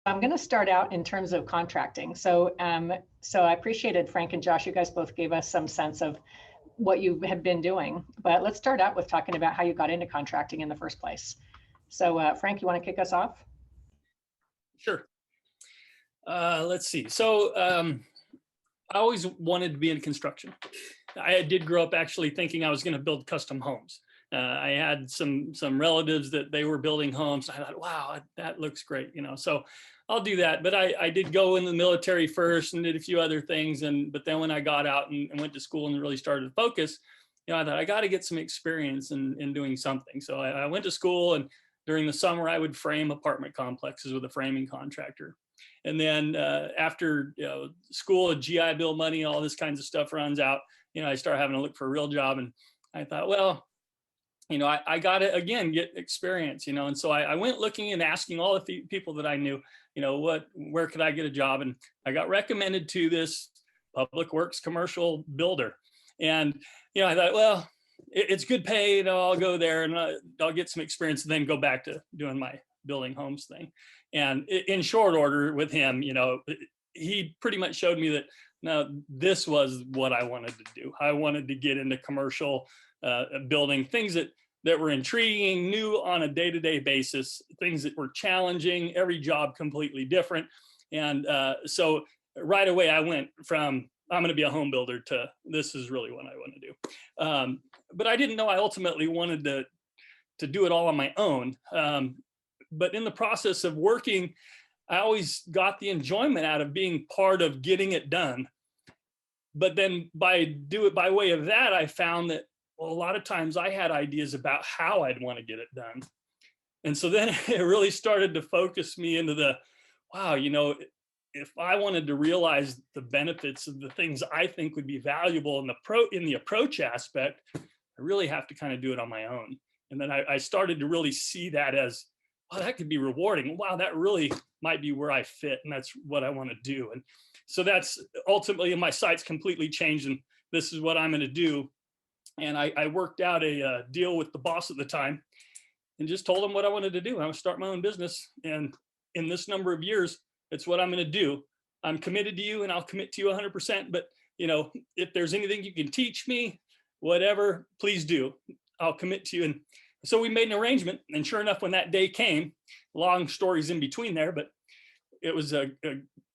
I'm going to start out in terms of contracting. So I appreciated Frank and Josh, you guys both gave us some sense of what you have been doing, but let's start out with talking about how you got into contracting in the first place. So Frank, you want to kick us off? Sure. Let's see. So I always wanted to be in construction. I did grow up actually thinking I was going to build custom homes. I had some relatives that they were building homes. I thought, wow, that looks great, you know. So I'll do that. But I did go in the military first and did a few other things. But then when I got out and went to school and really started to focus, you know, I thought I got to get some experience in doing something. So I went to school, and during the summer I would frame apartment complexes with a framing contractor. And then after school, GI Bill money, all this kinds of stuff runs out, you know, I started having to look for a real job. And I thought, well, you know, I got to, again, get experience, you know. And so I went looking and asking all the people that I knew, you know, where could I get a job? And I got recommended to this public works commercial builder. And, you know, I thought, well, it's good pay, you know, I'll go there and I'll get some experience and then go back to doing my building homes thing. And in short order with him, you know, he pretty much showed me that, no, this was what I wanted to do. I wanted to get into commercial building, things that were intriguing, new on a day-to-day basis, things that were challenging, every job completely different. And so right away I went from, I'm going to be a home builder to this is really what I want to do. But I didn't know I ultimately wanted to do it all on my own. But in the process of working, I always got the enjoyment out of being part of getting it done. But then by way of that, I found that, well, a lot of times I had ideas about how I'd want to get it done. And so then it really started to focus me into the, wow, you know, if I wanted to realize the benefits of the things I think would be valuable in the approach aspect, I really have to kind of do it on my own. And then I started to really see that as, oh, that could be rewarding. Wow, that really might be where I fit, and that's what I want to do. And so that's ultimately, my sights completely changed, and this is what I'm going to do. And I worked out a deal with the boss at the time and just told him what I wanted to do. I want to start my own business. And in this number of years, it's what I'm going to do. I'm committed to you, and I'll commit to you 100%. But, you know, if there's anything you can teach me, whatever, please do. I'll commit to you. And so we made an arrangement. And sure enough, when that day came, long stories in between there, but it was a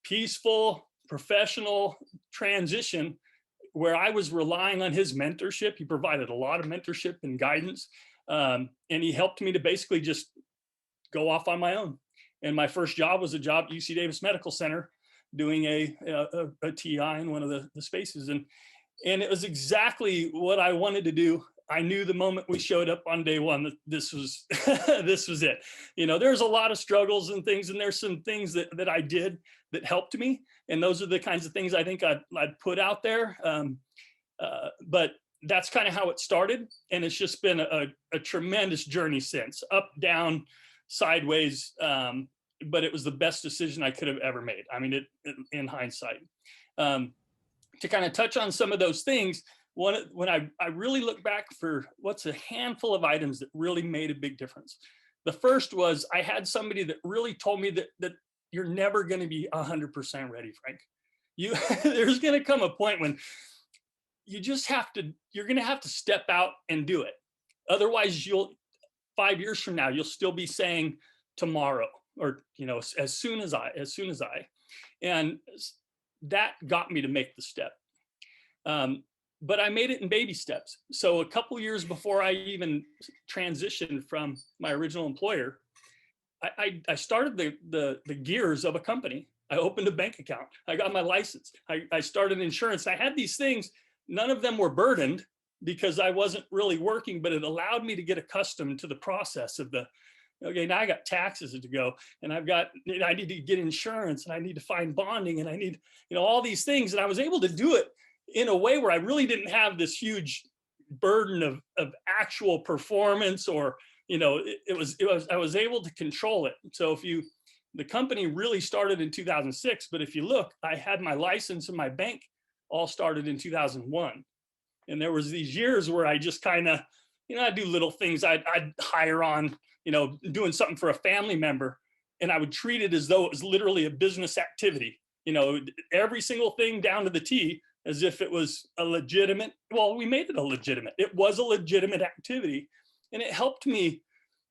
peaceful, professional transition where I was relying on his mentorship. He provided a lot of mentorship and guidance. And he helped me to basically just go off on my own. And my first job was a job at UC Davis Medical Center doing a TI in one of the spaces. And it was exactly what I wanted to do. I knew the moment we showed up on day one that this was this was it. You know, there's a lot of struggles and things, and there's some things that I did that helped me. And those are the kinds of things I think I'd put out there. But that's kind of how it started. And it's just been a tremendous journey since, up, down, sideways. But it was the best decision I could have ever made. I mean, in hindsight. To kind of touch on some of those things, when I really look back for what's a handful of items that really made a big difference. The first was I had somebody that really told me that you're never going to be 100% ready, Frank. There's going to come a point when you're going to have to step out and do it. Otherwise, 5 years from now, you'll still be saying tomorrow, or, you know, as soon as I, and that got me to make the step. But I made it in baby steps. So a couple years before I even transitioned from my original employer, I started the gears of a company. I opened a bank account. I got my license. I started insurance. I had these things. None of them were burdened because I wasn't really working, but it allowed me to get accustomed to the process of okay, now I got taxes to go, and I need to get insurance, and I need to find bonding, and I need, you know, all these things. And I was able to do it in a way where I really didn't have this huge burden of actual performance, or, you know, I was able to control it. So the company really started in 2006, but if you look, I had my license and my bank all started in 2001. And there was these years where I just kind of, you know, I'd do little things. I'd hire on, you know, doing something for a family member. and I would treat it as though it was literally a business activity, you know, every single thing down to the T, as if it was a legitimate, well, we made it a legitimate, it was a legitimate activity. And it helped me.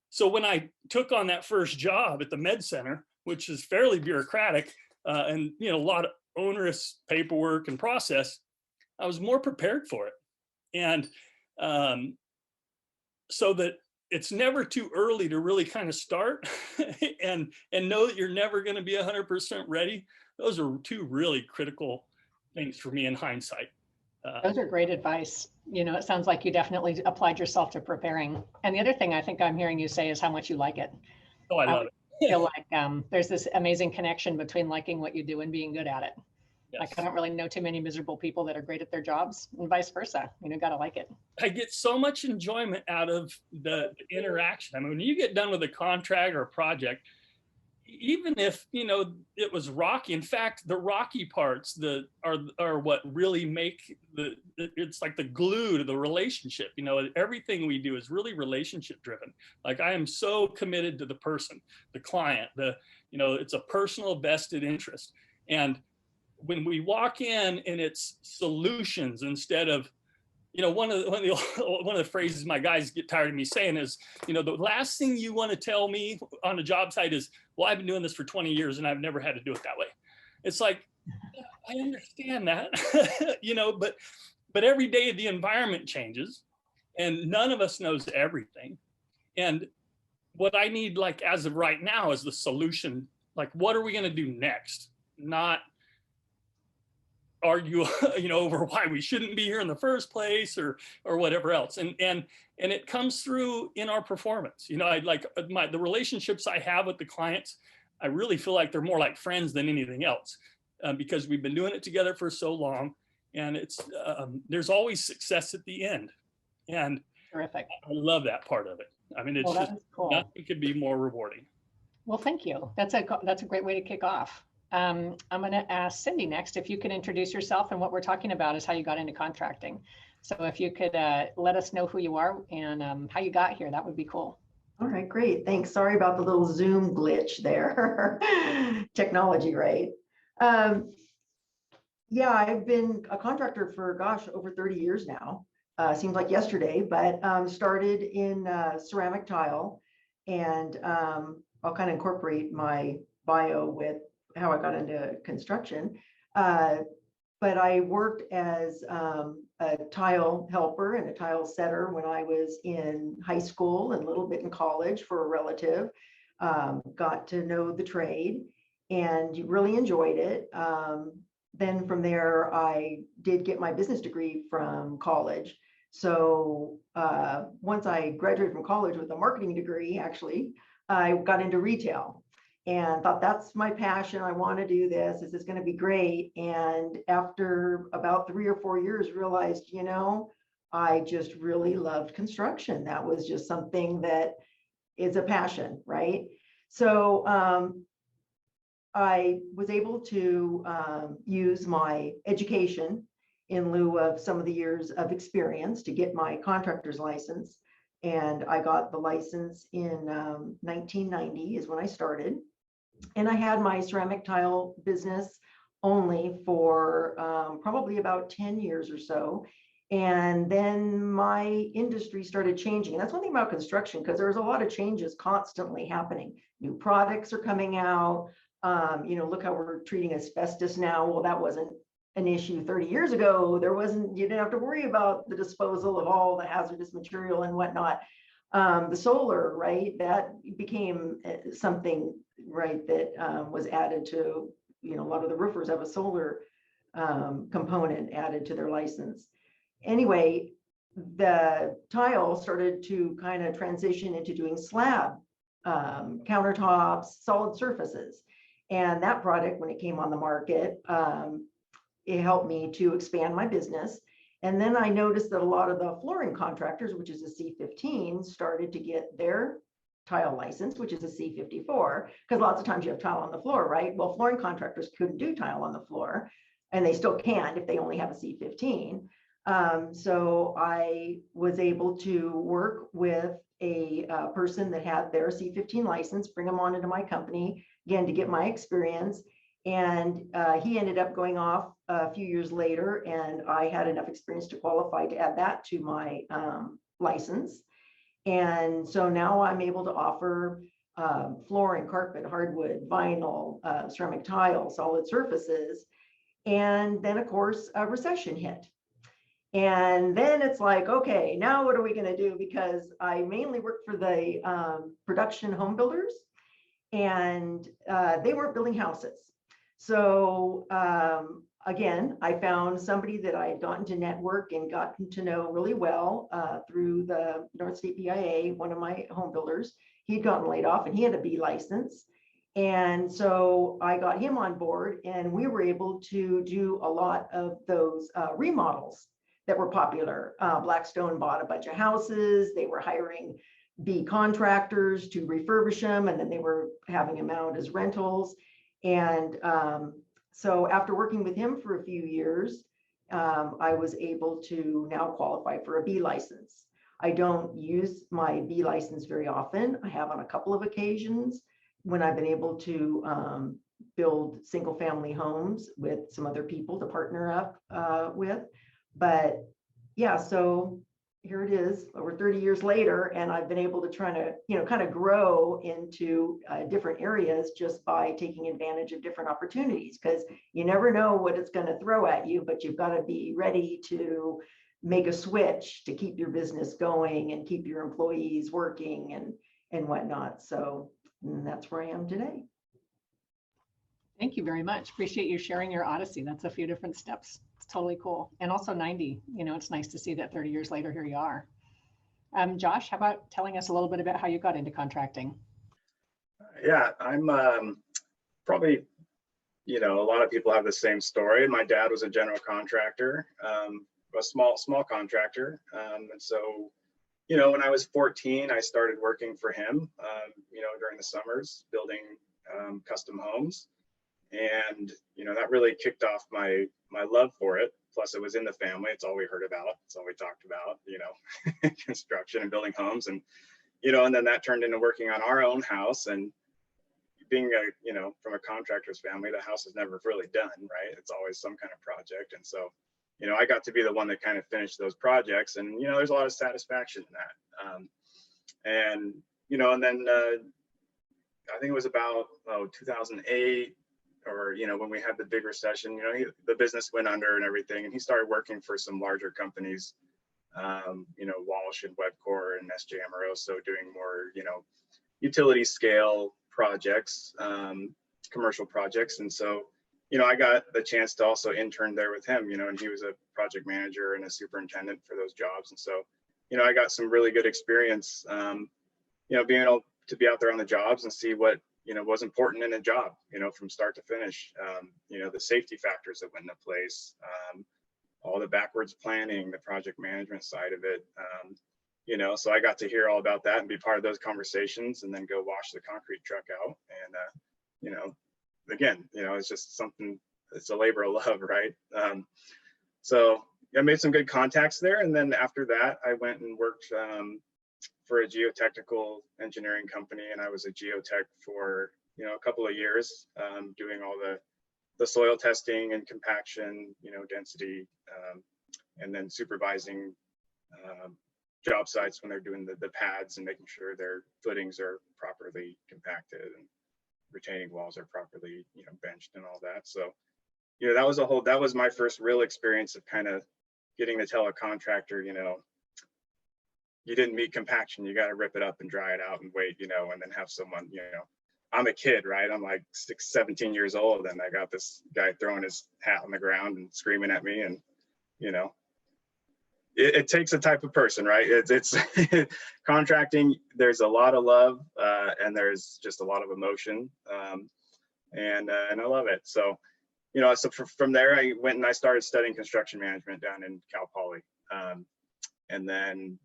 So when I took on that first job at the med center, which is fairly bureaucratic and, you know, a lot of onerous paperwork and process, I was more prepared for it. And so that it's never too early to really kind of start and know that you're never going to be 100% ready. Those are two really critical things for me in hindsight. Those are great advice. You know, it sounds like you definitely applied yourself to preparing. And the other thing I think I'm hearing you say is how much you like it. Oh, I love it. I feel like there's this amazing connection between liking what you do and being good at it. Yes. Like, I don't really know too many miserable people that are great at their jobs, and vice versa. You know, gotta like it. I get so much enjoyment out of the interaction. I mean, when you get done with a contract or a project, even if, you know, it was rocky, in fact, the rocky parts are what really make it's like the glue to the relationship. You know, everything we do is really relationship driven. Like, I am so committed to the person, the client, you know, it's a personal vested interest. And when we walk in and it's solutions instead of, you know, one of the phrases my guys get tired of me saying is, you know, the last thing you want to tell me on a job site is, well, I've been doing this for 20 years and I've never had to do it that way. It's like, I understand that, you know, but every day the environment changes and none of us knows everything. And what I need, like, as of right now, is the solution. Like, what are we going to do next? Not argue, you know, over why we shouldn't be here in the first place or whatever else. And it comes through in our performance. You know, I like the relationships I have with the clients, I really feel like they're more like friends than anything else, because we've been doing it together for so long, and it's there's always success at the end. And terrific. I love that part of it. I mean, it's just cool. Nothing could be more rewarding. Well, thank you. That's a great way to kick off. I'm going to ask Cindy next if you could introduce yourself, and what we're talking about is how you got into contracting. So if you could let us know who you are and how you got here, that would be cool. All right, great. Thanks. Sorry about the little Zoom glitch there. Technology, right? Yeah, I've been a contractor for, gosh, over 30 years now. Seems like yesterday, but started in ceramic tile, and I'll kind of incorporate my bio with how I got into construction. But I worked as a tile helper and a tile setter when I was in high school and a little bit in college for a relative. Got to know the trade and really enjoyed it. Then from there, I did get my business degree from college. So once I graduated from college with a marketing degree, actually, I got into retail and thought, that's my passion. I want to do this. This is going to be great. And after about 3 or 4 years, realized, you know, I just really loved construction. That was just something that is a passion, right? So I was able to use my education in lieu of some of the years of experience to get my contractor's license. And I got the license in 1990 is when I started. And I had my ceramic tile business only for probably about 10 years or so. And then my industry started changing. And that's one thing about construction, because there's a lot of changes constantly happening. New products are coming out. You know, look how we're treating asbestos now. Well, that wasn't an issue 30 years ago. You didn't have to worry about the disposal of all the hazardous material and whatnot. The solar, right, that became something, right, that was added to, you know, a lot of the roofers have a solar component added to their license. Anyway, the tile started to kind of transition into doing slab countertops, solid surfaces. And that product, when it came on the market, it helped me to expand my business. And then I noticed that a lot of the flooring contractors, which is a C15, started to get their tile license, which is a C54, because lots of times you have tile on the floor, right? Well, flooring contractors couldn't do tile on the floor, and they still can if they only have a C15. So I was able to work with a person that had their C15 license, bring them on into my company, again, to get my experience. And he ended up going off a few years later, and I had enough experience to qualify to add that to my license. And so now I'm able to offer flooring, carpet, hardwood, vinyl, ceramic tile, solid surfaces. And then, of course, a recession hit. And then it's like, okay, now what are we going to do? Because I mainly work for the production home builders, and they weren't building houses. So again, I found somebody that I had gotten to network and gotten to know really well through the North State BIA, one of my home builders. He'd gotten laid off and he had a B license. And so I got him on board, and we were able to do a lot of those remodels that were popular. Blackstone bought a bunch of houses. They were hiring B contractors to refurbish them, and then they were having them out as rentals. And so after working with him for a few years, I was able to now qualify for a B license. I don't use my B license very often. I have on a couple of occasions when I've been able to build single family homes with some other people to partner up with. But yeah, so here it is over 30 years later, and I've been able to try to, kind of grow into different areas just by taking advantage of different opportunities, because you never know what it's going to throw at you, but you've got to be ready to make a switch to keep your business going and keep your employees working and whatnot. So that's where I am today. Thank you very much. Appreciate you sharing your odyssey. That's a few different steps. It's totally cool. And also 90, it's nice to see that 30 years later, here you are. Josh, how about telling us a little bit about how you got into contracting? Yeah, I'm probably, a lot of people have the same story. My dad was a general contractor, a small contractor. And so, when I was 14, I started working for him, during the summers, building custom homes. And, that really kicked off my love for it. Plus it was in the family. It's all we heard about. It's all we talked about, construction and building homes. And, and then that turned into working on our own house. And being from a contractor's family, the house is never really done, right? It's always some kind of project. And so, I got to be the one that kind of finished those projects. And, there's a lot of satisfaction in that. And then I think it was about 2008, or when we had the big recession, the business went under and everything, and he started working for some larger companies, Walsh and Webcor and SJ Amoroso, doing more utility scale projects, commercial projects. And so I got the chance to also intern there with him, and he was a project manager and a superintendent for those jobs. And so I got some really good experience being able to be out there on the jobs and see what was important in a job, from start to finish. The safety factors that went into place, all the backwards planning, the project management side of it. So I got to hear all about that and be part of those conversations, and then go wash the concrete truck out. And again, it's just something. It's a labor of love, right? So I made some good contacts there, and then after that, I went and worked for a geotechnical engineering company, and I was a geotech for a couple of years, doing all the soil testing and compaction, density, and then supervising job sites when they're doing the pads and making sure their footings are properly compacted and retaining walls are properly benched and all that. So that was my first real experience of kind of getting to tell a contractor, you didn't meet compaction, you got to rip it up and dry it out and wait, and then have someone, I'm a kid, right? I'm like 17 years old, and I got this guy throwing his hat on the ground and screaming at me. And, it takes a type of person, right? It's contracting. There's a lot of love, and there's just a lot of emotion. And I love it. So, so from there, I went and I started studying construction management down in Cal Poly. And then,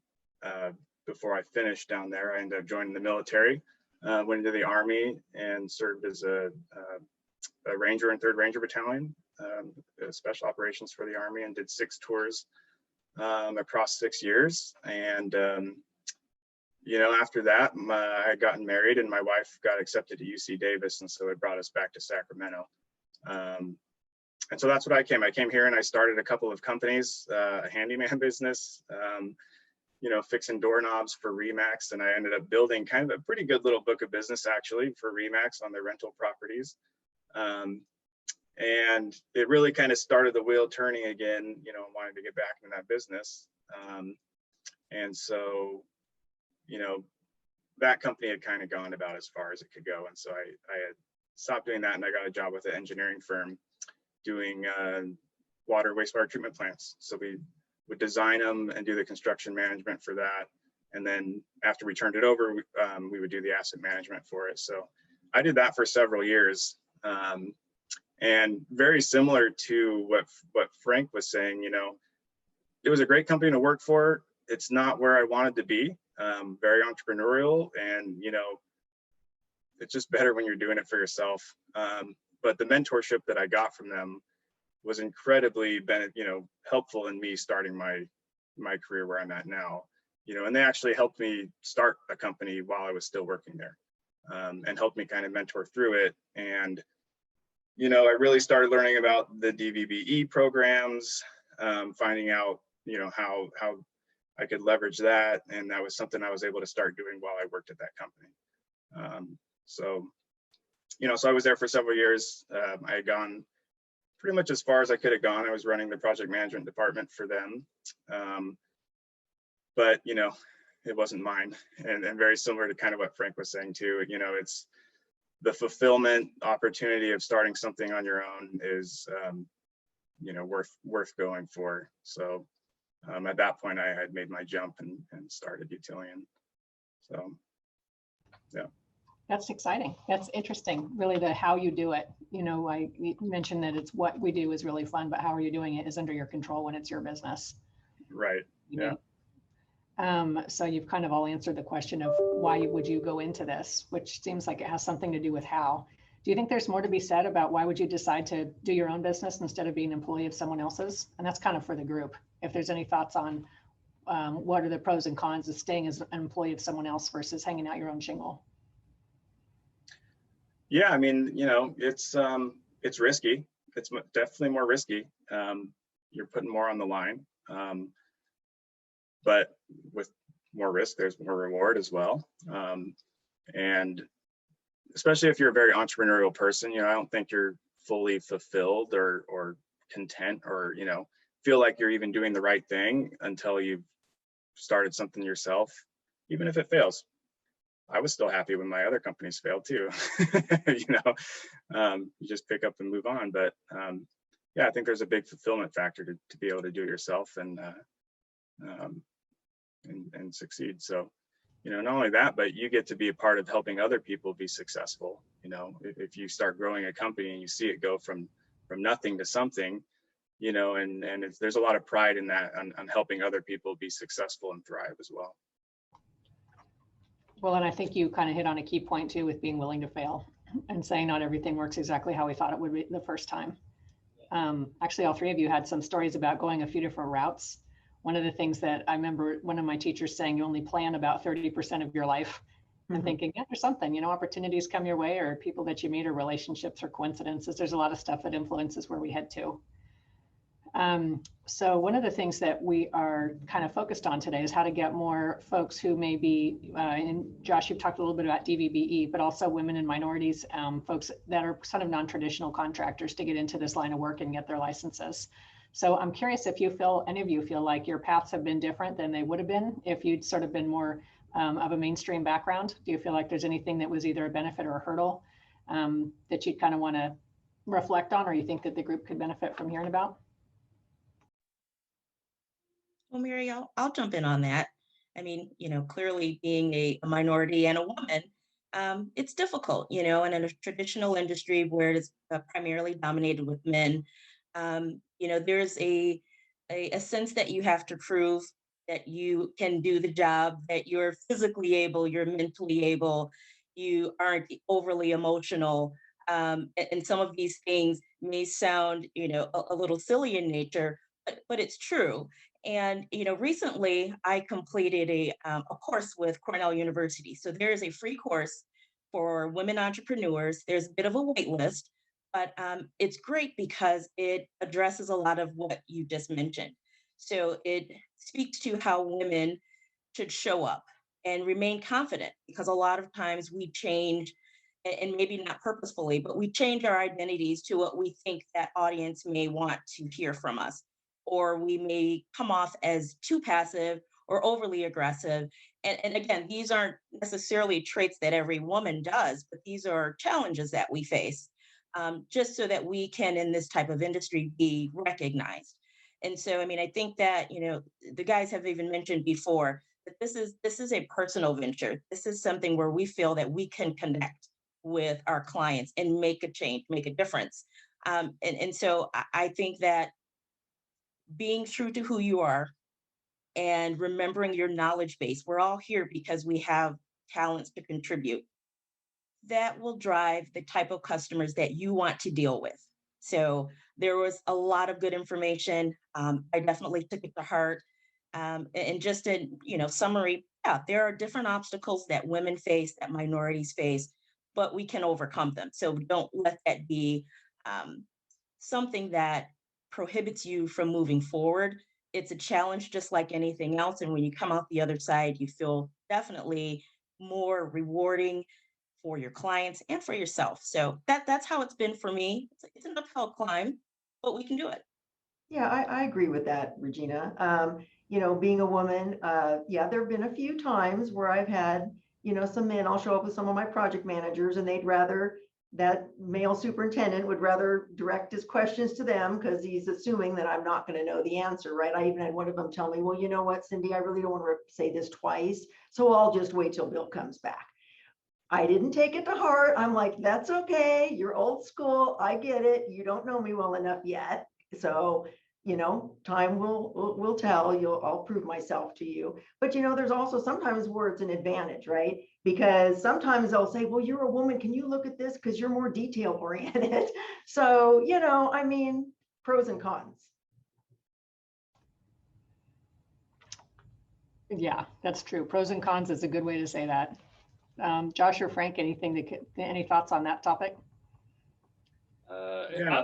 before I finished down there, I ended up joining the military, went into the Army and served as a Ranger in 3rd Ranger Battalion, special operations for the Army, and did 6 tours across 6 years. And, you know, after that, I had gotten married and my wife got accepted to UC Davis. And so it brought us back to Sacramento. And so that's what I came here and I started a couple of companies, a handyman business, you know, fixing doorknobs for Remax. And I ended up building kind of a pretty good little book of business actually for Remax on their rental properties. And it really kind of started the wheel turning again, you know, wanting to get back into that business. And so, you know, that company had kind of gone about as far as it could go. And so I had stopped doing that and I got a job with an engineering firm doing water wastewater treatment plants. So we would design them and do the construction management for that. And then after we turned it over, we would do the asset management for it. So I did that for several years. And very similar to what Frank was saying, you know, it was a great company to work for. It's not where I wanted to be, very entrepreneurial, and, you know, it's just better when you're doing it for yourself. But the mentorship that I got from them was incredibly, you know, helpful in me starting my career where I'm at now, you know, and they actually helped me start a company while I was still working there, and helped me kind of mentor through it. And, you know, I really started learning about the MWBE programs, finding out, you know, how I could leverage that. And that was something I was able to start doing while I worked at that company. So, you know, so I was there for several years. I had gone pretty much as far as I could have gone. I was running the project management department for them. But, you know, it wasn't mine. And very similar to kind of what Frank was saying too, you know, it's the fulfillment opportunity of starting something on your own is, you know, worth going for. So at that point I had made my jump and started Utilion. So, yeah. That's exciting. That's interesting. Really, the how you do it. You know, you mentioned that it's what we do is really fun, but how are you doing it is under your control when it's your business. Right. Yeah. So you've kind of all answered the question of why would you go into this, which seems like it has something to do with how. Do you think there's more to be said about why would you decide to do your own business instead of being an employee of someone else's? And that's kind of for the group. If there's any thoughts on what are the pros and cons of staying as an employee of someone else versus hanging out your own shingle? Yeah, I mean, you know, it's risky. It's definitely more risky. You're putting more on the line, but with more risk, there's more reward as well. And especially if you're a very entrepreneurial person, you know, I don't think you're fully fulfilled or content or, you know, feel like you're even doing the right thing until you've started something yourself, even if it fails. I was still happy when my other companies failed too. You know, you just pick up and move on. But yeah, I think there's a big fulfillment factor to be able to do it yourself and succeed. So, you know, not only that, but you get to be a part of helping other people be successful. You know, if you start growing a company and you see it go from nothing to something, you know, and there's a lot of pride in that, on helping other people be successful and thrive as well. Well, and I think you kind of hit on a key point too, with being willing to fail and saying not everything works exactly how we thought it would be the first time. Actually, all three of you had some stories about going a few different routes. One of the things that I remember one of my teachers saying, you only plan about 30% of your life, and thinking, yeah, there's something, you know, opportunities come your way, or people that you meet, or relationships, or coincidences. There's a lot of stuff that influences where we head to. So one of the things that we are kind of focused on today is how to get more folks who may be, and Josh, you've talked a little bit about MWBE, but also women and minorities, folks that are sort of non-traditional contractors, to get into this line of work and get their licenses. So I'm curious if you feel, any of you feel like your paths have been different than they would have been if you'd sort of been more of a mainstream background. Do you feel like there's anything that was either a benefit or a hurdle that you'd kind of want to reflect on, or you think that the group could benefit from hearing about? Well, Mary, I'll jump in on that. I mean, you know, clearly being a minority and a woman, it's difficult, you know, and in a traditional industry where it's primarily dominated with men, you know, there's a sense that you have to prove that you can do the job, that you're physically able, you're mentally able, you aren't overly emotional. And some of these things may sound, you know, a little silly in nature, but it's true. And, recently I completed a course with Cornell University. So there is a free course for women entrepreneurs. There's a bit of a wait list, but it's great because it addresses a lot of what you just mentioned. So it speaks to how women should show up and remain confident, because a lot of times we change, and maybe not purposefully, but we change our identities to what we think that audience may want to hear from us. Or we may come off as too passive or overly aggressive. And again, these aren't necessarily traits that every woman does, but these are challenges that we face, just so that we can, in this type of industry, be recognized. And so, I mean, I think that, the guys have even mentioned before that this is a personal venture. This is something where we feel that we can connect with our clients and make a change, make a difference. And so I think that being true to who you are and remembering your knowledge base, we're all here because we have talents to contribute. That will drive the type of customers that you want to deal with. So there was a lot of good information. I definitely took it to heart. And just in summary, yeah, there are different obstacles that women face, that minorities face, but we can overcome them. So don't let that be something that prohibits you from moving forward. It's a challenge just like anything else. And when you come out the other side, you feel definitely more rewarding for your clients and for yourself. So that's how it's been for me. It's an uphill climb, but we can do it. Yeah, I agree with that, Regina. Being a woman, yeah, there have been a few times where I've had, some men, I'll show up with some of my project managers and that male superintendent would rather direct his questions to them because he's assuming that I'm not going to know the answer, right? I even had one of them tell me, well, you know what, Cindy, I really don't want to say this twice, so I'll just wait till Bill comes back. I didn't take it to heart. I'm like, that's okay. You're old school. I get it. You don't know me well enough yet. So, time will tell. I'll prove myself to you. But there's also sometimes where it's an advantage, right? Because sometimes they'll say, well, you're a woman. Can you look at this? Because you're more detail oriented. So, pros and cons. Yeah, that's true. Pros and cons is a good way to say that. Josh or Frank, any thoughts on that topic? Yeah.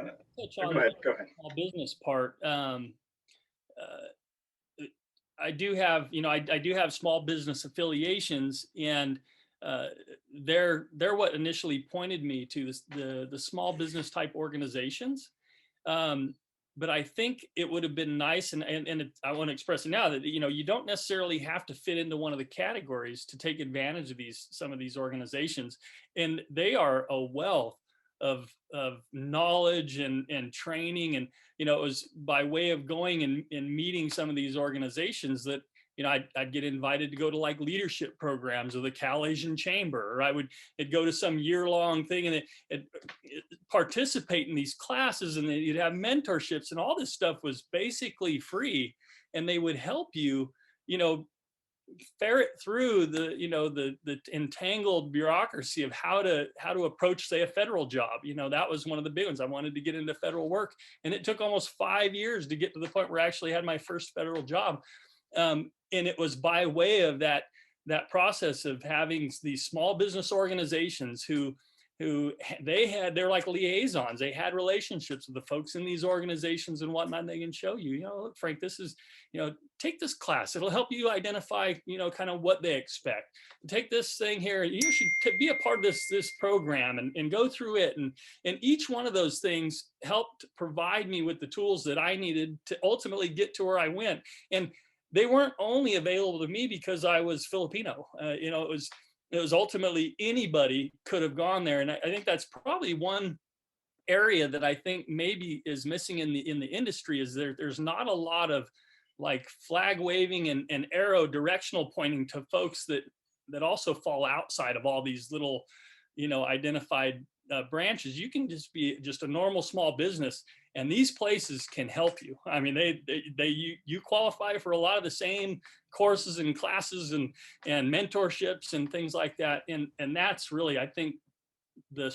Go ahead. Small business part. I do have, I do have small business affiliations, and they're what initially pointed me to the small business type organizations. But I think it would have been nice, and I want to express it now that you don't necessarily have to fit into one of the categories to take advantage of some of these organizations, and they are a wealth of knowledge and training. And it was by way of going and meeting some of these organizations that I'd get invited to go to like leadership programs of the Cal Asian Chamber, or it'd go to some year-long thing and it participate in these classes, and you'd have mentorships, and all this stuff was basically free, and they would help you, ferret through the entangled bureaucracy of how to approach, say, a federal job. That was one of the big ones. I wanted to get into federal work, and it took almost 5 years to get to the point where I actually had my first federal job. And it was by way of that process of having these small business organizations who they're like liaisons. They had relationships with the folks in these organizations and whatnot. They can show you, look, Frank, this is, take this class. It'll help you identify, kind of what they expect. Take this thing here. You should be a part of this program and go through it. And each one of those things helped provide me with the tools that I needed to ultimately get to where I went. And they weren't only available to me because I was Filipino. It was ultimately anybody could have gone there. And I think that's probably one area that I think maybe is missing in the industry, is there's not a lot of like flag waving and arrow directional pointing to folks that also fall outside of all these little, identified branches. You can just be just a normal small business, and these places can help you. I mean, you qualify for a lot of the same courses and classes and mentorships and things like that. And that's really, I think, the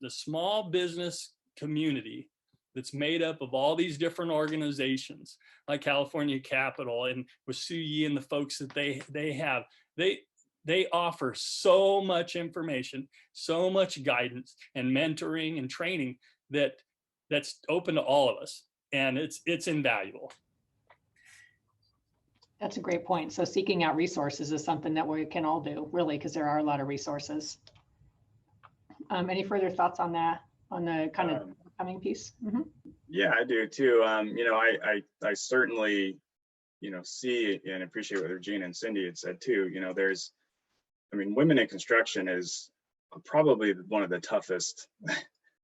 small business community that's made up of all these different organizations like California Capital and with Sue Yi and the folks that they have. They offer so much information, so much guidance and mentoring and training that's open to all of us, and it's invaluable. That's a great point. So seeking out resources is something that we can all do, really, because there are a lot of resources. Any further thoughts on that, on the kind of upcoming piece? Mm-hmm. Yeah, I do too. You know, I certainly, you know, see and appreciate what Regina and Cindy had said too. You know, I mean, women in construction is probably one of the toughest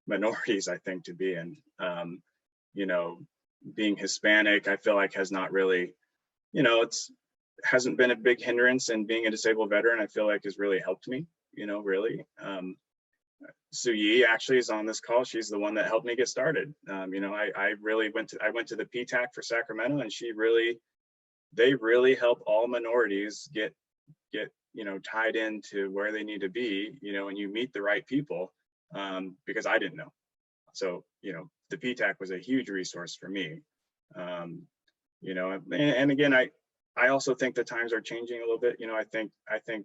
minorities, I think, to be in. You know, being Hispanic, I feel like has not really, you know, hasn't been a big hindrance, and being a disabled veteran, I feel like has really helped me, you know, really. Sue Yi actually is on this call. She's the one that helped me get started. You know, I went to the Ptac for Sacramento, and they really help all minorities get, you know, tied into where they need to be, you know, and you meet the right people, because I didn't know. So, you know, the Ptac was a huge resource for me. You know, and again, I also think the times are changing a little bit. You know, I think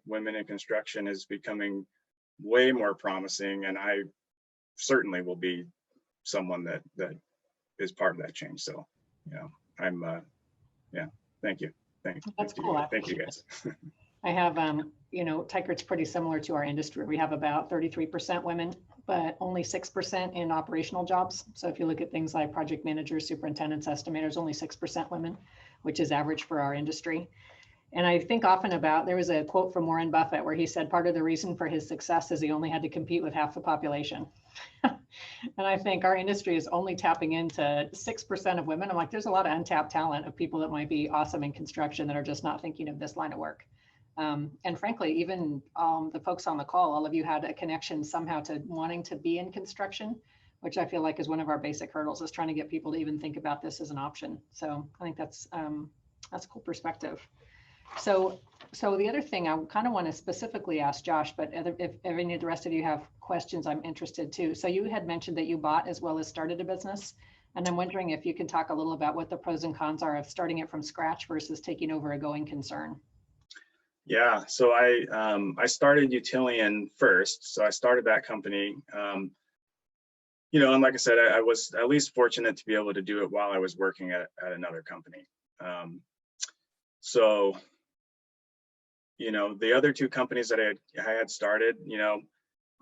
women in construction is becoming way more promising, and I certainly will be someone that is part of that change. So, you know, I'm yeah, thank you. That's cool. Thank you guys. I have, you know, Teichert's pretty similar to our industry. We have about 33% women, but only 6% in operational jobs. So if you look at things like project managers, superintendents, estimators, only 6% women, which is average for our industry. And I think often about, there was a quote from Warren Buffett where he said part of the reason for his success is he only had to compete with half the population. And I think our industry is only tapping into 6% of women. I'm like, there's a lot of untapped talent of people that might be awesome in construction that are just not thinking of this line of work. And frankly, even the folks on the call, all of you had a connection somehow to wanting to be in construction, which I feel like is one of our basic hurdles, is trying to get people to even think about this as an option. So I think that's a cool perspective. So the other thing I kind of want to specifically ask Josh, but if any of the rest of you have questions, I'm interested too. So you had mentioned that you bought as well as started a business. And I'm wondering if you can talk a little about what the pros and cons are of starting it from scratch versus taking over a going concern. Yeah, so I started Utilion first. So I started that company. You know, and like I said, I was at least fortunate to be able to do it while I was working at another company. So, you know, the other two companies that I had started, you know,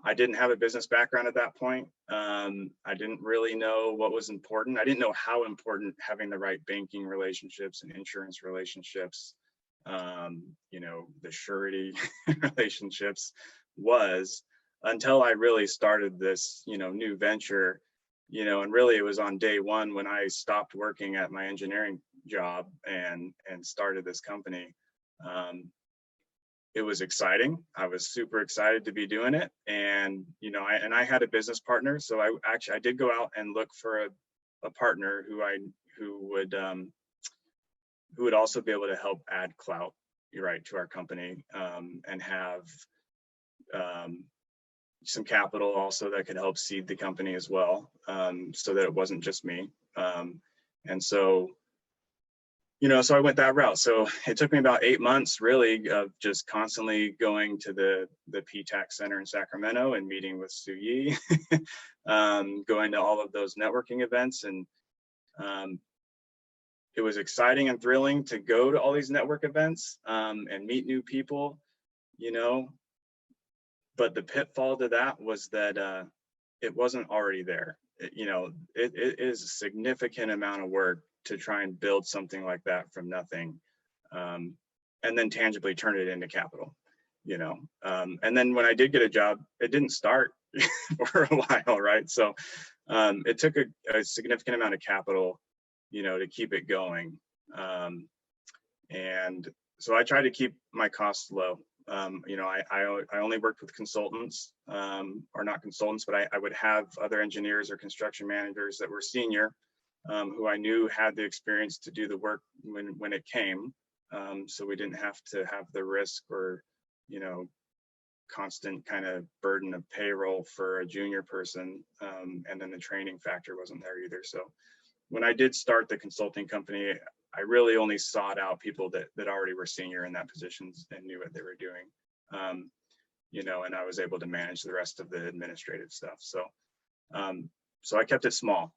I didn't have a business background at that point. I didn't really know what was important. I didn't know how important having the right banking relationships and insurance relationships, you know, the surety relationships was, until I really started this, you know, new venture, you know, and really it was on day one when I stopped working at my engineering job and started this company. It was exciting. I was super excited to be doing it. And, you know, I had a business partner. So I did go out and look for a partner who would also be able to help add clout, right, to our company, and have some capital also that could help seed the company as well, so that it wasn't just me. And so, you know, so I went that route. So it took me about 8 months really of just constantly going to the Ptac Center in Sacramento and meeting with Sue Yi, going to all of those networking events. And it was exciting and thrilling to go to all these network events and meet new people, you know, but the pitfall to that was that it wasn't already there. You know, it is a significant amount of work to try and build something like that from nothing, and then tangibly turn it into capital, you know. And then when I did get a job, it didn't start for a while, right? So it took a significant amount of capital, you know, to keep it going. And so I tried to keep my costs low. You know, I only worked with consultants, or not consultants, but I would have other engineers or construction managers that were senior, who I knew had the experience to do the work when it came. So we didn't have to have the risk or, you know, constant kind of burden of payroll for a junior person. And then the training factor wasn't there either. So when I did start the consulting company, I really only sought out people that already were senior in that positions and knew what they were doing. You know, and I was able to manage the rest of the administrative stuff. So, so I kept it small.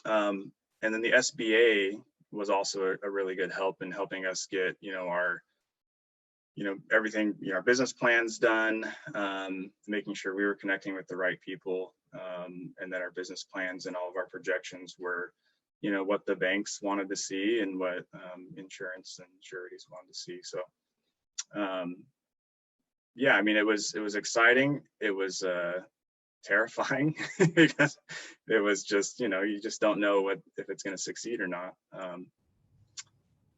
And then the SBA was also a really good help in helping us get, you know, our, you know, everything, you know, our business plans done, making sure we were connecting with the right people, and that our business plans and all of our projections were, you know, what the banks wanted to see and what insurance and sureties wanted to see. So, yeah, I mean, it was exciting. It was terrifying because it was just, you know, you just don't know if it's going to succeed or not.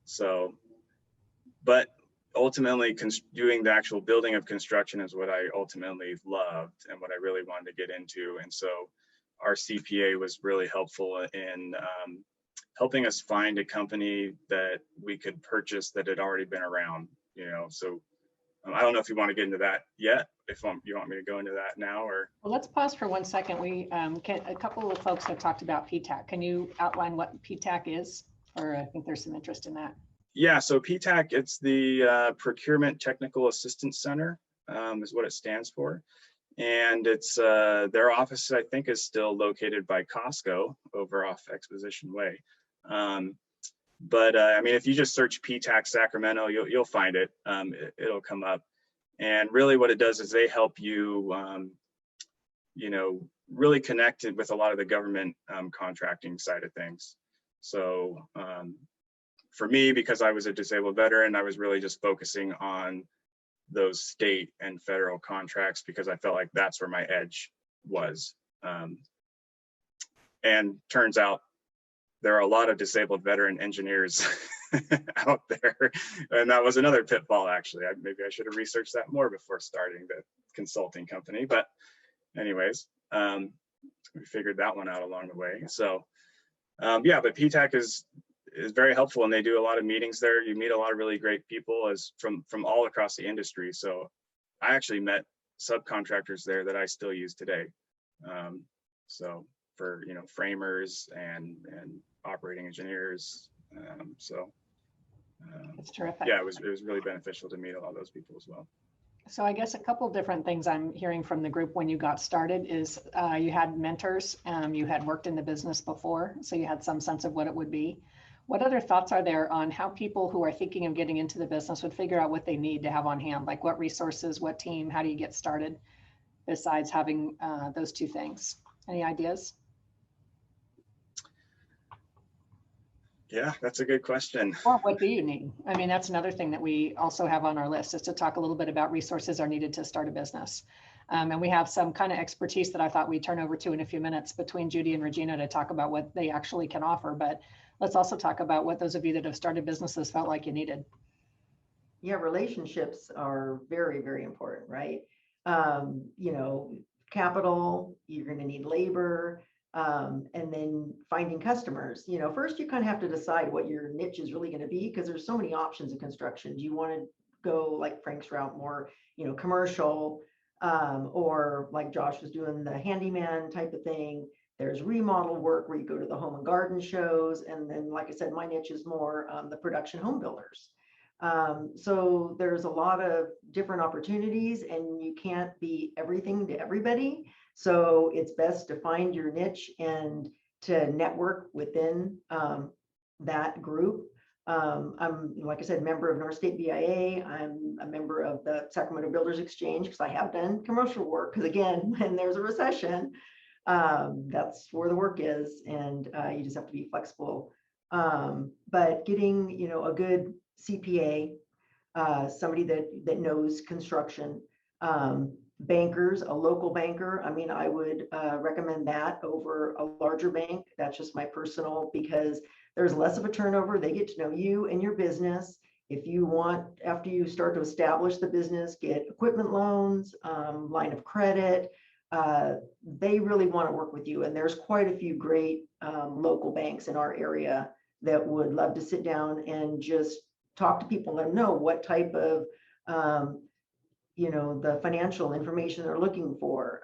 So, but ultimately doing the actual building of construction is what I ultimately loved and what I really wanted to get into. And so our CPA was really helpful in helping us find a company that we could purchase that had already been around, you know. So I don't know if you want to get into that yet, if you want me to go into that now, or. Well, let's pause for 1 second. We a couple of folks have talked about Ptac. Can you outline what Ptac is? Or I think there's some interest in that. Yeah, so Ptac, it's the Procurement Technical Assistance Center, is what it stands for. And it's their office, I think, is still located by Costco over off Exposition Way. But I mean, if you just search Ptac Sacramento, you'll find it. It'll come up. And really what it does is they help you, you know, really connected with a lot of the government contracting side of things. So for me, because I was a disabled veteran, I was really just focusing on those state and federal contracts because I felt like that's where my edge was. And turns out there are a lot of disabled veteran engineers out there. And that was another pitfall, actually. Maybe I should have researched that more before starting the consulting company. But anyways, we figured that one out along the way. So yeah, but Ptac is very helpful, and they do a lot of meetings there. You meet a lot of really great people from all across the industry. So I actually met subcontractors there that I still use today. So for, you know, framers and operating engineers. It's terrific. Yeah, it was really beneficial to meet a lot of those people as well. So I guess a couple different things I'm hearing from the group when you got started is you had mentors, you had worked in the business before, so you had some sense of what it would be. What other thoughts are there on how people who are thinking of getting into the business would figure out what they need to have on hand? Like what resources, what team, how do you get started besides having those two things? Any ideas? Yeah, that's a good question. Or what do you need? I mean, that's another thing that we also have on our list is to talk a little bit about resources are needed to start a business. And we have some kind of expertise that I thought we'd turn over to in a few minutes between Judy and Regina to talk about what they actually can offer. But let's also talk about what those of you that have started businesses felt like you needed. Yeah, relationships are very, very important, right? You know, capital, you're going to need labor, and then finding customers. You know, first you kind of have to decide what your niche is really going to be, because there's so many options in construction. Do you want to go like Frank's route, more, you know, commercial, or like Josh was doing, the handyman type of thing? There's remodel work where you go to the home and garden shows. And then, like I said, my niche is more the production home builders. So there's a lot of different opportunities, and you can't be everything to everybody. So it's best to find your niche and to network within that group. I'm, like I said, member of North State BIA. I'm a member of the Sacramento Builders Exchange because I have done commercial work. Because again, when there's a recession, that's where the work is, and you just have to be flexible. But getting, you know, a good CPA, somebody that knows construction, bankers, a local banker. I mean, I would recommend that over a larger bank. That's just my personal, because there's less of a turnover. They get to know you and your business. If you want, after you start to establish the business, get equipment loans, line of credit, they really want to work with you. And there's quite a few great local banks in our area that would love to sit down and just talk to people and know what type of you know, the financial information they're looking for,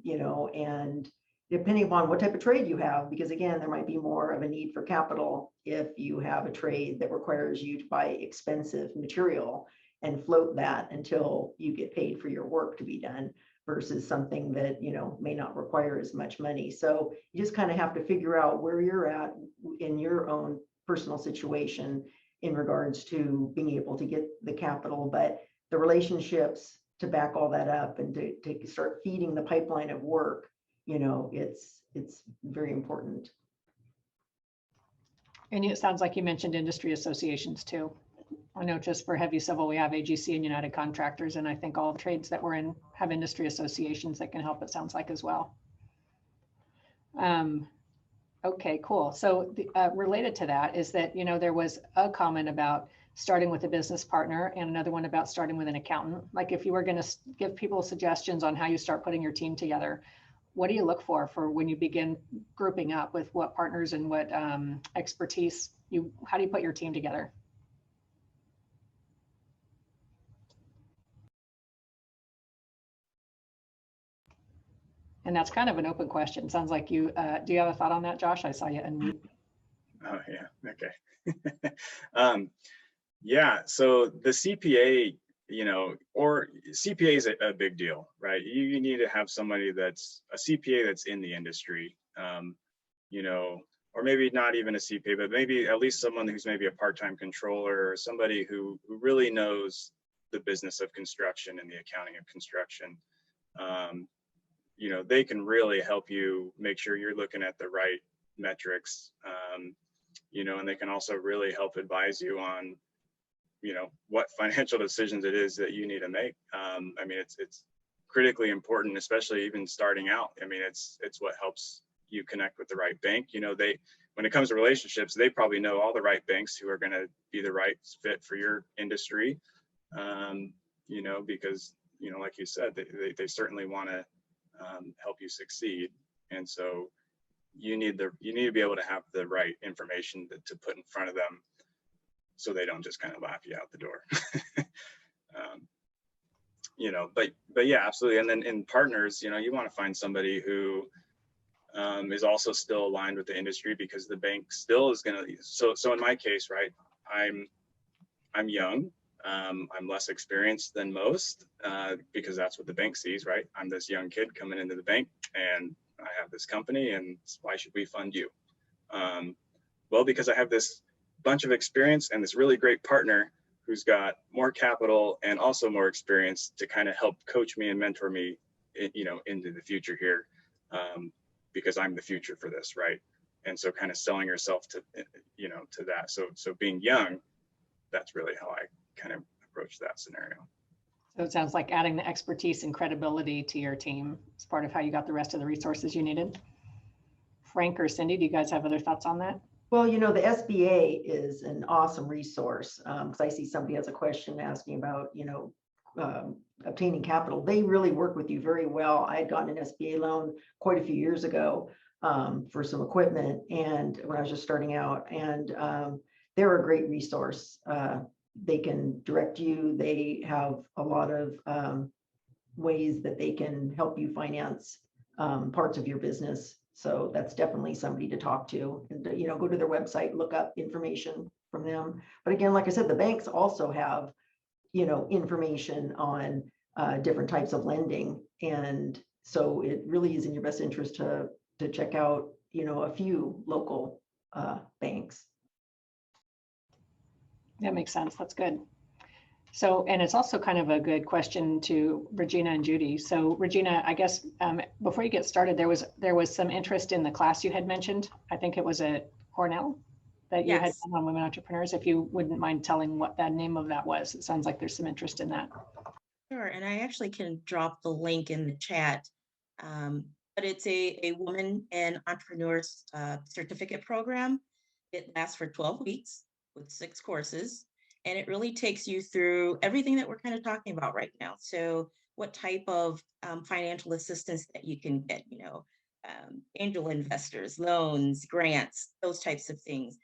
you know, and depending upon what type of trade you have, because again, there might be more of a need for capital if you have a trade that requires you to buy expensive material and float that until you get paid for your work to be done, versus something that, you know, may not require as much money. So you just kind of have to figure out where you're at in your own personal situation in regards to being able to get the capital, but the relationships to back all that up and to start feeding the pipeline of work, you know, it's very important. And it sounds like you mentioned industry associations too. I know just for heavy civil, we have AGC and United Contractors, and I think all trades that we're in have industry associations that can help, it sounds like, as well. Okay, cool. So related to that is that, you know, there was a comment about starting with a business partner and another one about starting with an accountant. Like if you were going to give people suggestions on how you start putting your team together, what do you look for when you begin grouping up with what partners and what expertise how do you put your team together? And that's kind of an open question. Sounds like you, do you have a thought on that, Josh? I saw you unmute. Oh yeah, okay. Yeah, so the CPA, you know, or CPA is a big deal, right? You need to have somebody that's a CPA that's in the industry, you know, or maybe not even a CPA, but maybe at least someone who's maybe a part-time controller or somebody who really knows the business of construction and the accounting of construction. You know, they can really help you make sure you're looking at the right metrics, you know, and they can also really help advise you on, you know, what financial decisions it is that you need to make. I mean, it's critically important, especially even starting out. I mean, it's what helps you connect with the right bank. You know, when it comes to relationships, they probably know all the right banks who are going to be the right fit for your industry. You know, because, you know, like you said, they certainly want to help you succeed. And so you need to be able to have the right information to put in front of them, so they don't just kind of laugh you out the door. You know, but yeah, absolutely. And then in partners, you know, you want to find somebody who is also still aligned with the industry, because the bank still is going to, so in my case, right, I'm young, I'm less experienced than most, because that's what the bank sees, right? I'm this young kid coming into the bank and I have this company, and why should we fund you? Well, because I have this bunch of experience and this really great partner who's got more capital and also more experience to kind of help coach me and mentor me, you know, into the future here, because I'm the future for this, right? And so kind of selling yourself to, you know, to that. So being young, that's really how I kind of approach that scenario. So it sounds like adding the expertise and credibility to your team is part of how you got the rest of the resources you needed. Frank or Cindy, do you guys have other thoughts on that? Well, you know, the SBA is an awesome resource, because I see somebody has a question asking about, you know, obtaining capital. They really work with you very well. I had gotten an SBA loan quite a few years ago for some equipment, and when I was just starting out, and they're a great resource. They can direct you. They have a lot of ways that they can help you finance parts of your business. So that's definitely somebody to talk to, and, you know, go to their website, look up information from them. But again, like I said, the banks also have, you know, information on different types of lending. And so it really is in your best interest to check out, you know, a few local banks. That makes sense. That's good. So, and it's also kind of a good question to Regina and Judy. So Regina, I guess before you get started, there was some interest in the class you had mentioned. I think it was at Cornell that you had done on women entrepreneurs. If you wouldn't mind telling what that name of that was. It sounds like there's some interest in that. Sure, and I actually can drop the link in the chat. But it's a woman and entrepreneurs certificate program. It lasts for 12 weeks with 6 courses. And it really takes you through everything that we're kind of talking about right now. So what type of financial assistance that you can get, you know, angel investors, loans, grants, those types of things.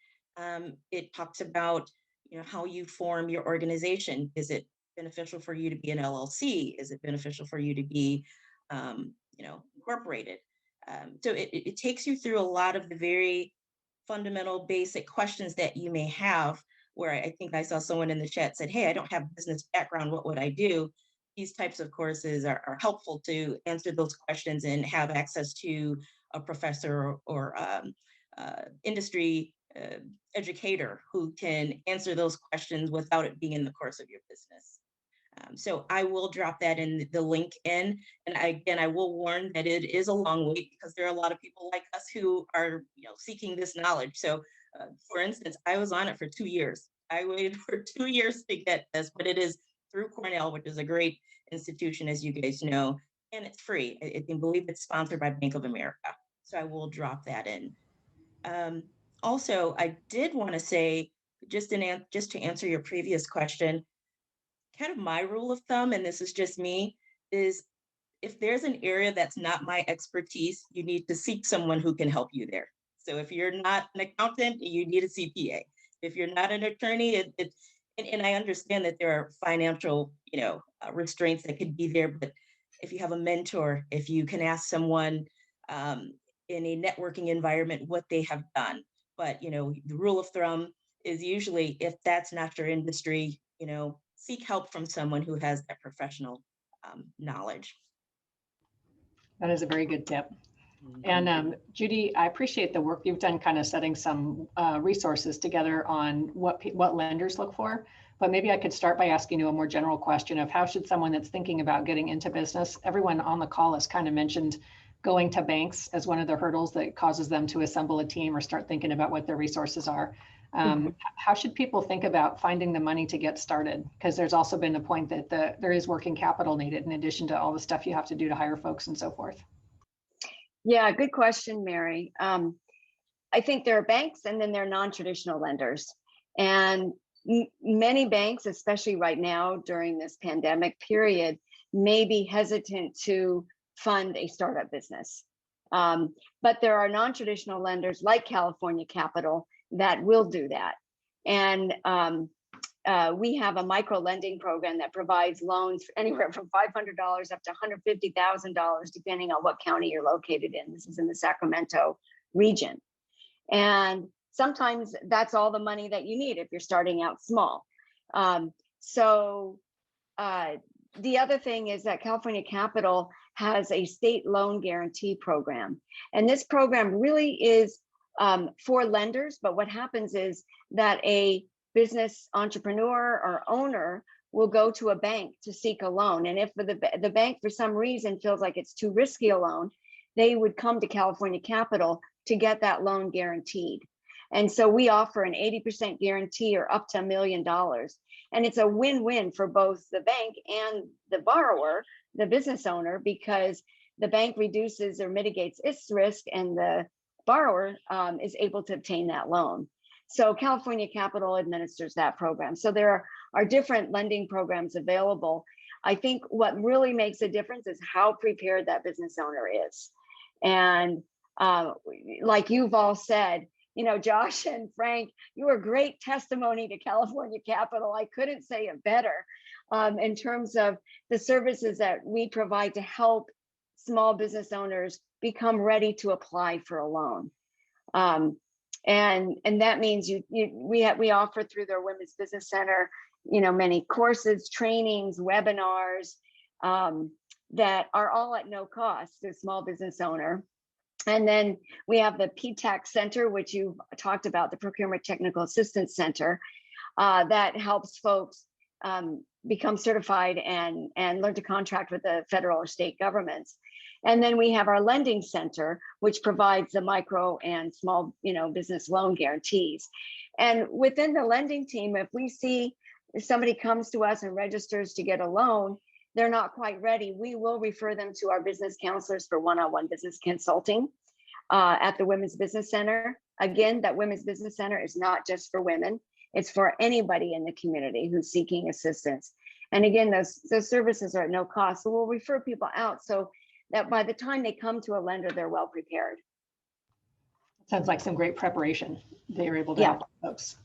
It talks about, you know, how you form your organization. Is it beneficial for you to be an LLC? Is it beneficial for you to be, incorporated? So it takes you through a lot of the very fundamental, basic questions that you may have, where I think I saw someone in the chat said, hey, I don't have business background, what would I do? These types of courses are helpful to answer those questions and have access to a professor or industry educator who can answer those questions without it being in the course of your business. So I will drop that in the link in. And again, I will warn that it is a long wait because there are a lot of people like us who are seeking this knowledge. So for instance, I was on it for 2 years. I waited for 2 years to get this, but it is through Cornell, which is a great institution, as you guys know, and it's free. I believe it's sponsored by Bank of America. So I will drop that in. Also, I did want to say, just to answer your previous question, kind of my rule of thumb, and this is just me, is if there's an area that's not my expertise, you need to seek someone who can help you there. So if you're not an accountant, you need a CPA. If you're not an attorney, and I understand that there are financial, restraints that could be there, but if you have a mentor, if you can ask someone in a networking environment what they have done. But, the rule of thumb is usually if that's not your industry, seek help from someone who has that professional knowledge. That is a very good tip. And Judy, I appreciate the work you've done kind of setting some resources together on what lenders look for. But maybe I could start by asking you a more general question of how should someone that's thinking about getting into business, everyone on the call has kind of mentioned going to banks as one of the hurdles that causes them to assemble a team or start thinking about what their resources are. How should people think about finding the money to get started? Because there's also been a point that there is working capital needed in addition to all the stuff you have to do to hire folks and so forth. Yeah, good question, Mary. I think there are banks and then there are non-traditional lenders. And many banks, especially right now during this pandemic period, may be hesitant to fund a startup business. But there are non-traditional lenders like California Capital that will do that. And we have a micro lending program that provides loans anywhere from $500 up to $150,000, depending on what county you're located in. This is in the Sacramento region. And sometimes that's all the money that you need if you're starting out small. The other thing is that California Capital has a state loan guarantee program. And this program really is for lenders, but what happens is that a business entrepreneur or owner will go to a bank to seek a loan. And if the bank for some reason feels like it's too risky a loan, they would come to California Capital to get that loan guaranteed. And so we offer an 80% guarantee or up to $1 million. And it's a win-win for both the bank and the borrower, the business owner, because the bank reduces or mitigates its risk and the borrower is able to obtain that loan. So California Capital administers that program. So there are different lending programs available. I think what really makes a difference is how prepared that business owner is. And like you've all said, Josh and Frank, you were great testimony to California Capital. I couldn't say it better in terms of the services that we provide to help small business owners become ready to apply for a loan. And that means we offer through their Women's Business Center, many courses, trainings, webinars that are all at no cost to a small business owner. And then we have the Ptac Center, which you've talked about, the Procurement Technical Assistance Center, that helps folks become certified and learn to contract with the federal or state governments. And then we have our Lending Center, which provides the micro and small business loan guarantees. And within the lending team, if we see somebody comes to us and registers to get a loan, they're not quite ready, we will refer them to our business counselors for one-on-one business consulting at the Women's Business Center. Again, that Women's Business Center is not just for women, it's for anybody in the community who's seeking assistance. And again, those services are at no cost. So we'll refer people out so that by the time they come to a lender, they're well prepared. Sounds like some great preparation they were able to help folks.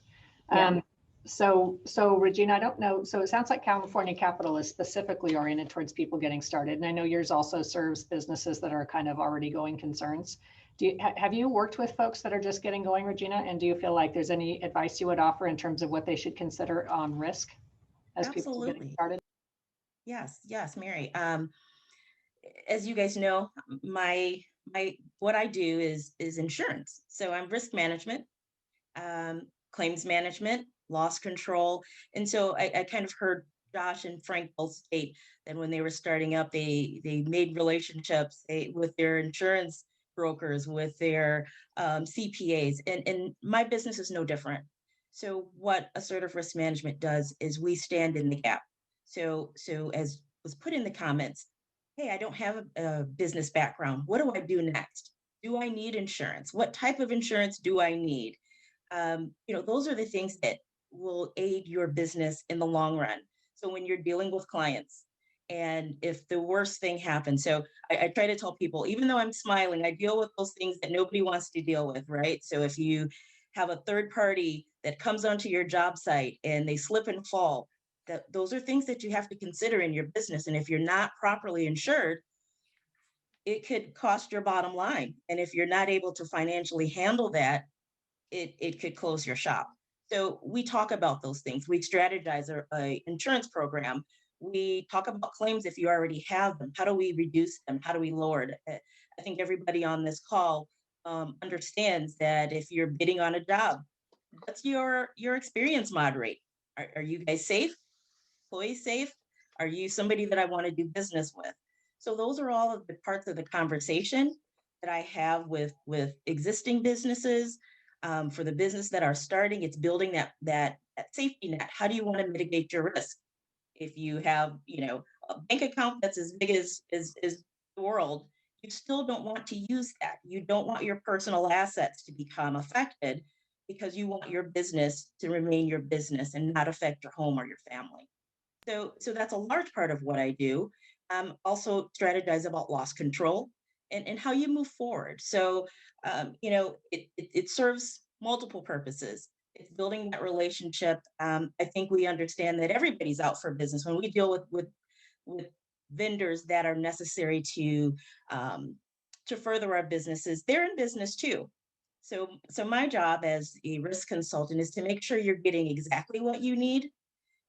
Yeah. So Regina, I don't know. So it sounds like California Capital is specifically oriented towards people getting started. And I know yours also serves businesses that are kind of already going concerns. Have you worked with folks that are just getting going, Regina? And do you feel like there's any advice you would offer in terms of what they should consider on risk as people getting Absolutely. started? Yes, Mary. As you guys know, my what I do is insurance. So I'm risk management, claims management, loss control. And so I kind of heard Josh and Frank both state that when they were starting up, they made relationships with their insurance brokers, with their CPAs, and my business is no different. So what Assertive Risk Management does is we stand in the gap. So as was put in the comments, hey, I don't have a business background. What do I do next? Do I need insurance? What type of insurance do I need? Those are the things that will aid your business in the long run. So when you're dealing with clients, and if the worst thing happens, so I try to tell people, even though I'm smiling, I deal with those things that nobody wants to deal with, right? So if you have a third party that comes onto your job site and they slip and fall, those are things that you have to consider in your business. And if you're not properly insured, it could cost your bottom line. And if you're not able to financially handle that, it could close your shop. So we talk about those things. We strategize a insurance program. We talk about claims if you already have them. How do we reduce them? How do we lower it? I think everybody on this call understands that if you're bidding on a job, what's your experience mod rate? Are you guys safe? Employees safe? Are you somebody that I want to do business with? So those are all of the parts of the conversation that I have with existing businesses. For the business that are starting, it's building that safety net. How do you want to mitigate your risk? If you have, a bank account that's as big as the world, you still don't want to use that. You don't want your personal assets to become affected because you want your business to remain your business and not affect your home or your family. So that's a large part of what I do. Also strategize about loss control and how you move forward. So, it serves multiple purposes. It's building that relationship. I think we understand that everybody's out for business. When we deal with vendors that are necessary to further our businesses, they're in business too. So my job as a risk consultant is to make sure you're getting exactly what you need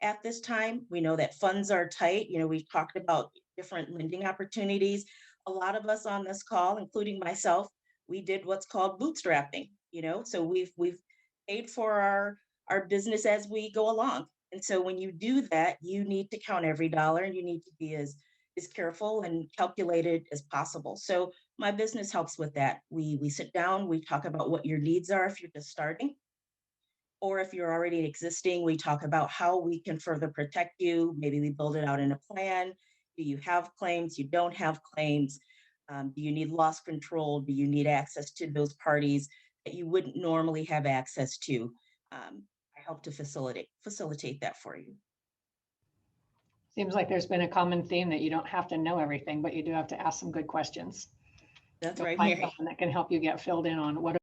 at this time. We know that funds are tight. We've talked about different lending opportunities. A lot of us on this call, including myself, we did what's called bootstrapping, so we've paid for our business as we go along. And so when you do that, you need to count every dollar and you need to be as careful and calculated as possible. So my business helps with that. We sit down, we talk about what your needs are if you're just starting, or if you're already existing, we talk about how we can further protect you. Maybe we build it out in a plan. Do you have claims? You don't have claims? Do you need loss control? Do you need access to those parties that you wouldn't normally have access to? I help to facilitate that for you. Seems like there's been a common theme that you don't have to know everything, but you do have to ask some good questions. That's You'll right, find Mary. someone that can help you get filled in on what